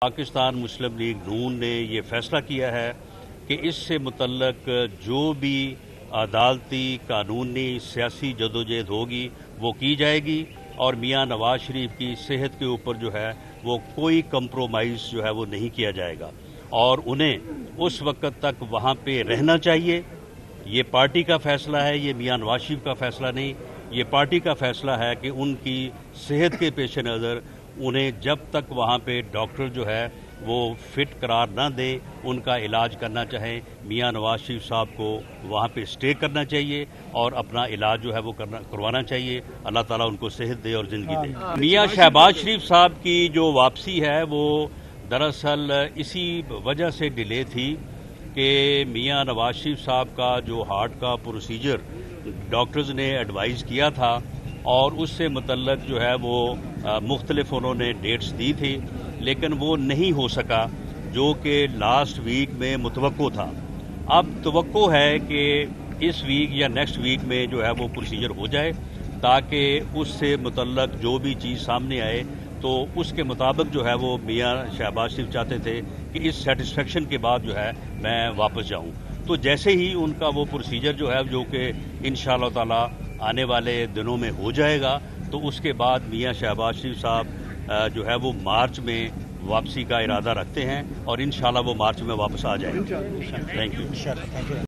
पाकिस्तान मुस्लिम league नून ने ये फैसला किया है कि इससे मुतल्लक जो भी अदालती कानूनी सियासी जदोजहद होगी वो की जाएगी और मियां नवाज शरीफ की सेहत के ऊपर जो है वो कोई कंप्रोमाइज़ जो है वो नहीं किया जाएगा और उन्हें उस वक्त तक वहाँ पे रहना चाहिए। ये पार्टी का फैसला है, ये मियां नवाज शरीफ का फैसला नहीं। ये पार्टी का फैसला है कि उनकी सेहत के पेश नज़र उन्हें जब तक वहाँ पे डॉक्टर जो है वो फिट करार ना दे उनका इलाज करना चाहें, मियां नवाज शरीफ साहब को वहाँ पे स्टे करना चाहिए और अपना इलाज जो है वो करवाना चाहिए। अल्लाह ताला उनको सेहत दे और ज़िंदगी दे। मियां शहबाज शरीफ साहब की जो वापसी है वो दरअसल इसी वजह से डिले थी कि मियां नवाज शरीफ साहब का जो हार्ट का प्रोसीजर डॉक्टर्स ने एडवाइज़ किया था और उससे मुतल्लक जो है वो मुख्तलिफ उन्होंने डेट्स दी थी, लेकिन वो नहीं हो सका जो कि लास्ट वीक में मुतवक्को था। अब तवक्को है कि इस वीक या नेक्स्ट वीक में जो है वो प्रोसीजर हो जाए ताकि उससे मुतल्लक जो भी चीज़ सामने आए तो उसके मुताबिक जो है वो मियां शहबाज शरीफ चाहते थे कि इस सेटिस्फेक्शन के बाद जो है मैं वापस जाऊं। तो जैसे ही उनका वो प्रोसीजर जो है जो कि इंशाअल्लाह ताला आने वाले दिनों में हो जाएगा तो उसके बाद मियां शहबाज शरीफ साहब जो है वो मार्च में वापसी का इरादा रखते हैं और इंशाअल्लाह वो मार्च में वापस आ जाएंगे। Thank you.